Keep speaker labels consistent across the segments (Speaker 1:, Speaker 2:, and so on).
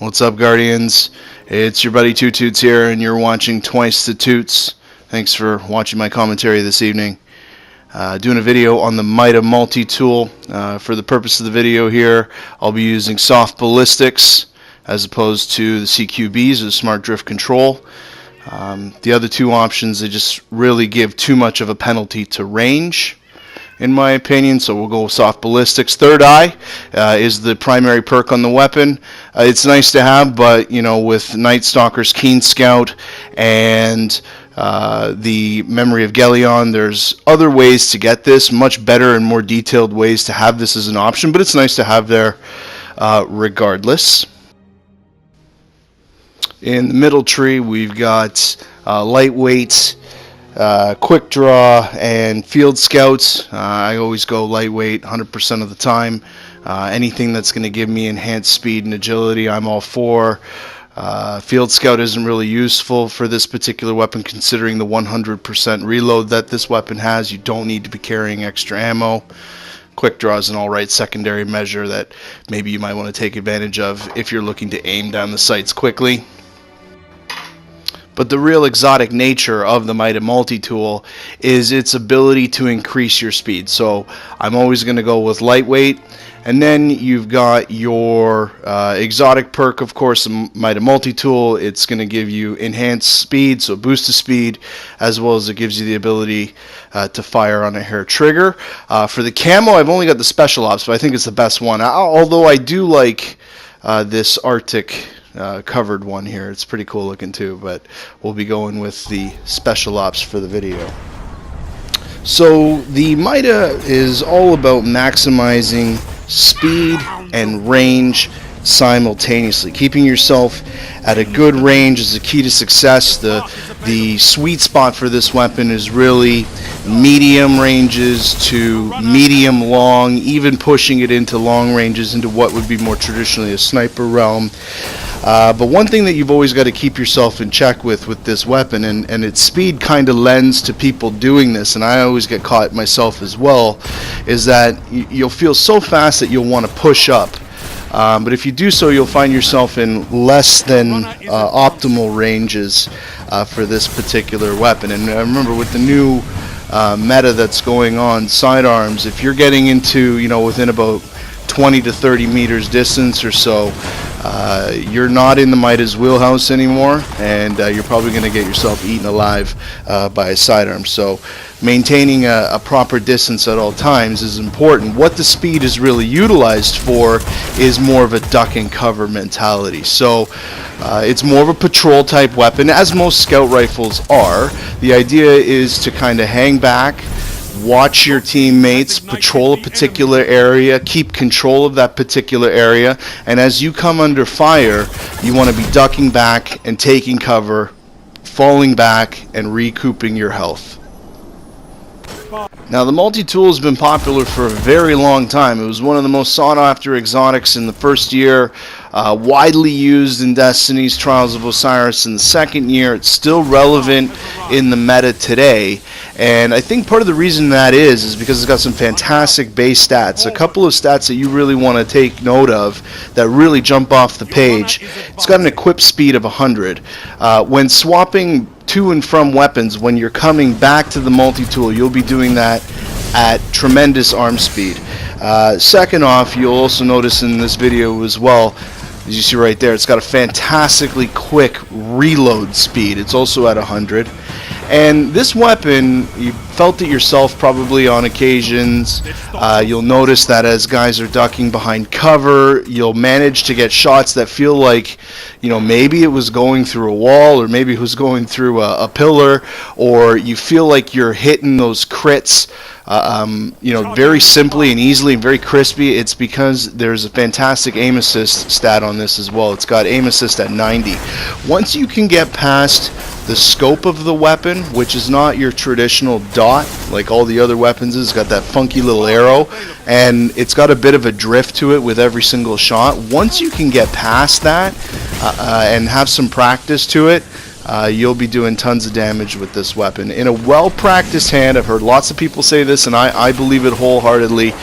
Speaker 1: What's up, Guardians? It's your buddy Two Toots here, and you're watching Twice the Toots. Thanks for watching my commentary this evening. Doing a video on the MIDA multi-tool. For the purpose of the video here, I'll be using soft ballistics as opposed to the CQBs, or smart drift control. The other two options, they just really give too much of a penalty to range, in my opinion, so we'll go with soft ballistics. Third eye is the primary perk on the weapon. It's nice to have, but you know, with Night Stalker's Keen Scout and the Memory of Gelion, there's other ways to get this, much better and more detailed ways to have this as an option, but it's nice to have there regardless. In the middle tree, we've got lightweight, quick draw, and field scouts. I always go lightweight 100% of the time. Anything that's going to give me enhanced speed and agility, I'm all for. Field scout isn't really useful for this particular weapon, considering the 100% reload that this weapon has. You don't need to be carrying extra ammo. Quick draw is an alright secondary measure that maybe you might want to take advantage of if you're looking to aim down the sights quickly. But the real exotic nature of the MIDA multi-tool is its ability to increase your speed. So I'm always going to go with lightweight. And then you've got your exotic perk, of course, the MIDA multi-tool. It's going to give you enhanced speed, so boost of speed, as well as it gives you the ability to fire on a hair trigger. For the camo, I've only got the special ops, but I think it's the best one. Although I do like this Arctic covered one here. It's pretty cool looking too, but we'll be going with the special ops for the video. So the MIDA is all about maximizing speed and range simultaneously. Keeping yourself at a good range is the key to success. The sweet spot for this weapon is really medium ranges to medium long, even pushing it into long ranges, into what would be more traditionally a sniper realm. But one thing that you've always got to keep yourself in check with this weapon, and its speed kind of lends to people doing this, and I always get caught myself as well, is that you'll feel so fast that you'll want to push up. But if you do so, you'll find yourself in less than optimal ranges for this particular weapon. And remember, with the new meta that's going on, sidearms, if you're getting into, you know, within about 20 to 30 meters distance or so, you're not in the MIDA's wheelhouse anymore, and you're probably going to get yourself eaten alive by a sidearm. So maintaining a proper distance at all times is important. What the speed is really utilized for is more of a duck and cover mentality. So it's more of a patrol type weapon, as most scout rifles are. The idea is to kind of hang back, watch your teammates, patrol a particular area, keep control of that particular area, and as you come under fire, you want to be ducking back and taking cover, falling back and recouping your health. Now, the multi-tool has been popular for a very long time. It was one of the most sought-after exotics in the first year, widely used in Destiny's Trials of Osiris in the second year. It's still relevant in the meta today, and I think part of the reason that is because it's got some fantastic base stats. A couple of stats that you really want to take note of that really jump off the page. It's got an equip speed of 100. When swapping to and from weapons, when you're coming back to the multi-tool, you'll be doing that at tremendous arm speed. Second off, you'll also notice in this video as well, as you see right there, it's got a fantastically quick reload speed. It's also at 100. And this weapon, you felt it yourself probably on occasions. You'll notice that as guys are ducking behind cover, you'll manage to get shots that feel like, you know, maybe it was going through a wall, or maybe it was going through a pillar, or you feel like you're hitting those crits, you know, very simply and easily and very crispy. It's because there's a fantastic aim assist stat on this as well. It's got aim assist at 90. Once you can get past the scope of the weapon, which is not your traditional dot like all the other weapons is, it's got that funky little arrow, and it's got a bit of a drift to it with every single shot. Once you can get past that and have some practice to it, you'll be doing tons of damage with this weapon. In a well-practiced hand, I've heard lots of people say this, and I believe it wholeheartedly,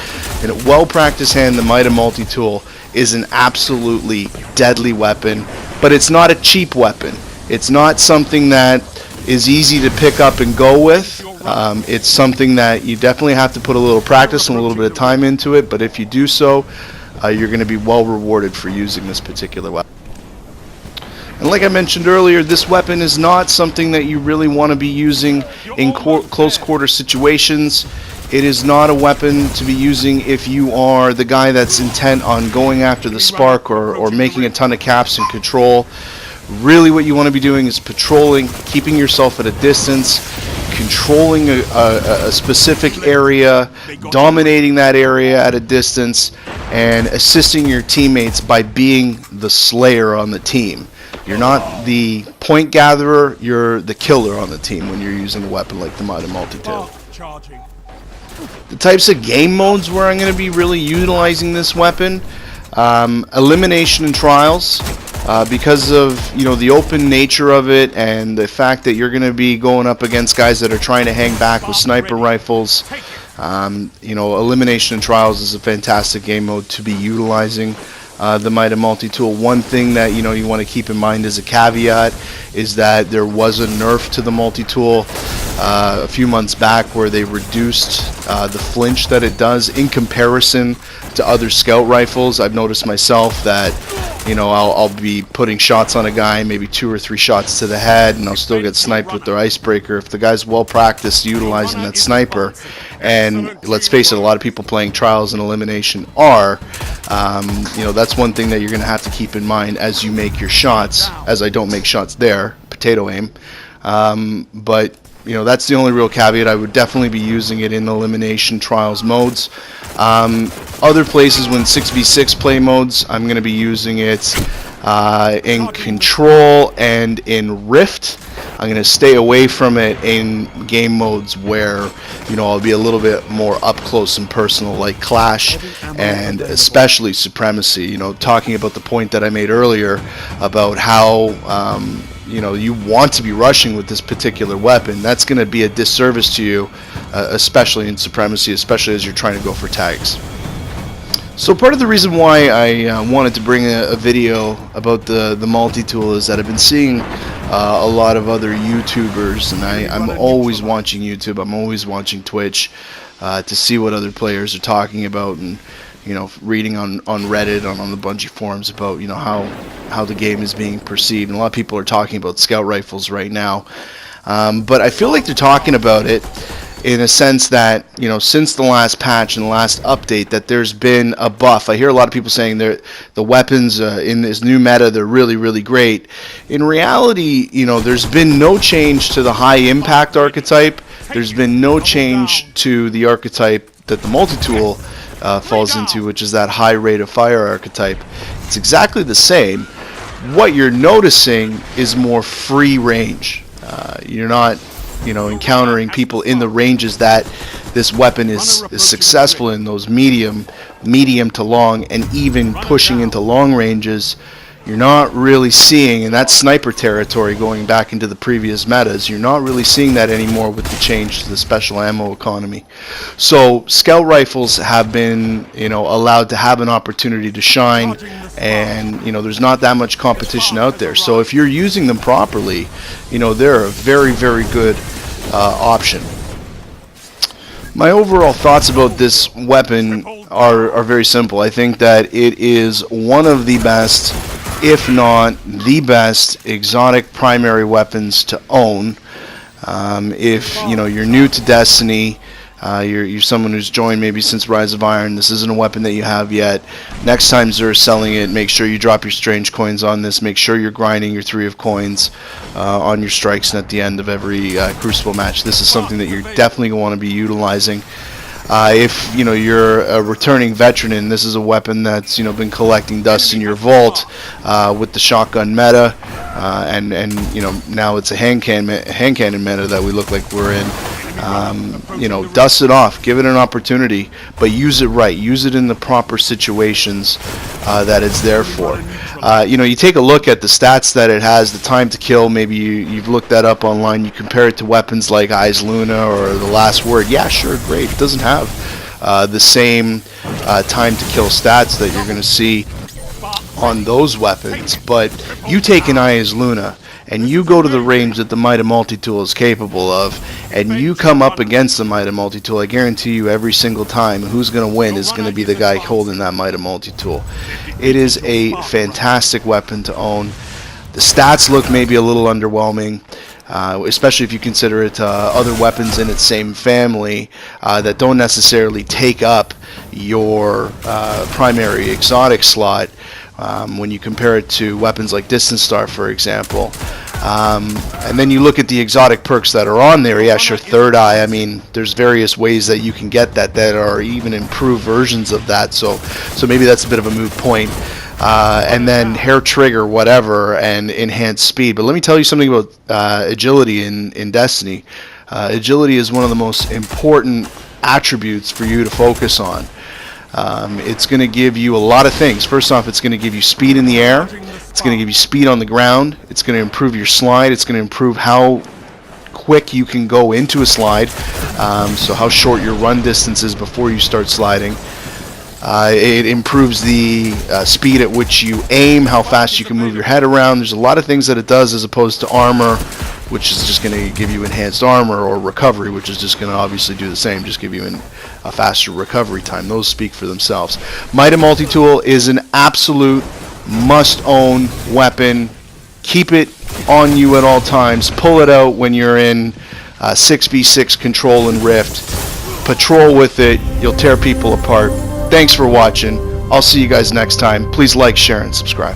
Speaker 1: in a well-practiced hand, the MIDA multi-tool is an absolutely deadly weapon, but it's not a cheap weapon. It's not something that is easy to pick up and go with. It's something that you definitely have to put a little practice and a little bit of time into it, but if you do so, you're going to be well rewarded for using this particular weapon. And like I mentioned earlier, this weapon is not something that you really want to be using in close quarter situations. It is not a weapon to be using if you are the guy that's intent on going after the spark or making a ton of caps and control. Really what you want to be doing is patrolling, keeping yourself at a distance, controlling a specific area, dominating that area at a distance, and assisting your teammates by being the slayer on the team. You're not the point gatherer, you're the killer on the team when you're using a weapon like the MIDA MULTITOOL. The types of game modes where I'm going to be really utilizing this weapon, elimination and trials. Because of the open nature of it and the fact that you're going to be going up against guys that are trying to hang back with sniper rifles, elimination and trials is a fantastic game mode to be utilizing the MIDA MULTITOOL. One thing that you want to keep in mind as a caveat is that there was a nerf to the MULTITOOL a few months back where they reduced the flinch that it does in comparison to other scout rifles. I've noticed myself that I'll be putting shots on a guy, maybe 2 or 3 shots to the head, and I'll still get sniped with their icebreaker. If the guy's well practiced utilizing that sniper, and let's face it, a lot of people playing trials and elimination are, that's one thing that you're going to have to keep in mind as you make your shots, as I don't make shots there, potato aim. But that's the only real caveat. I would definitely be using it in elimination trials modes. Other places, when 6v6 play modes, I'm going to be using it in control and in rift. I'm going to stay away from it in game modes where I'll be a little bit more up close and personal, like Clash and especially Supremacy. Talking about the point that I made earlier about how you want to be rushing with this particular weapon. That's going to be a disservice to you, especially in Supremacy, especially as you're trying to go for tags. So part of the reason why I wanted to bring a video about the MULTITOOL is that I've been seeing a lot of other YouTubers, and I'm always watching YouTube, I'm always watching Twitch to see what other players are talking about, and reading on Reddit, on the Bungie forums about how the game is being perceived. And a lot of people are talking about scout rifles right now, but I feel like they're talking about it in a sense that since the last patch and the last update, that there's been a buff. I hear a lot of people saying the weapons in this new meta, they're really great. In reality, there's been no change to the high impact archetype. There's been no change to the archetype that the MULTITOOL falls into, which is that high rate of fire archetype. It's exactly the same. What you're noticing is more free range. You're not encountering people in the ranges that this weapon is successful in, those medium to long, and even pushing into long ranges. You're not really seeing, in that sniper territory going back into the previous metas, you're not really seeing that anymore with the change to the special ammo economy. So scout rifles have been allowed to have an opportunity to shine, and there's not that much competition out there. So if you're using them properly, they're a very good option. My overall thoughts about this weapon are very simple. I think that it is one of the best, if not the best, exotic primary weapons to own. If you're new to Destiny, you're someone who's joined maybe since Rise of Iron, this isn't a weapon that you have yet. Next time Xur's selling it, make sure you drop your strange coins on this. Make sure you're grinding your 3 of coins on your strikes and at the end of every Crucible match. This is something that you're definitely going to want to be utilizing. If you're a returning veteran, this is a weapon that's been collecting dust in your vault with the shotgun meta, and now it's a hand cannon meta that we look like we're in. Dust it off, give it an opportunity, but use it right, use it in the proper situations that it's there for. You take a look at the stats that it has, the time to kill, maybe you've looked that up online, you compare it to weapons like Eyes Luna or The Last Word. Yeah, sure, great. It doesn't have the same time to kill stats that you're going to see on those weapons, but you take an Eye as Luna and you go to the range that the MIDA multi-tool is capable of, and you come up against the MIDA multi-tool, I guarantee you every single time who's going to win is going to be the guy holding that MIDA multi-tool. It is a fantastic weapon to own. The stats look maybe a little underwhelming, especially if you consider it other weapons in its same family that don't necessarily take up your primary exotic slot. When you compare it to weapons like Distant Star, for example. And then you look at the exotic perks that are on there. Yeah, sure, Third Eye. I mean, there's various ways that you can get that are even improved versions of that. So maybe that's a bit of a moot point. And then Hair Trigger, whatever, and Enhanced Speed. But let me tell you something about agility in Destiny. Agility is one of the most important attributes for you to focus on. It's going to give you a lot of things. First off, it's going to give you speed in the air. It's going to give you speed on the ground. It's going to improve your slide. It's going to improve how quick you can go into a slide, so how short your run distance is before you start sliding. It improves the speed at which you aim, how fast you can move your head around. There's a lot of things that it does as opposed to armor, which is just going to give you enhanced armor, or recovery, which is just going to obviously do the same, just give you a faster recovery time. Those speak for themselves. MIDA multi-tool is an absolute must-own weapon. Keep it on you at all times. Pull it out when you're in 6v6 control and rift. Patrol with it. You'll tear people apart. Thanks for watching. I'll see you guys next time. Please like, share, and subscribe.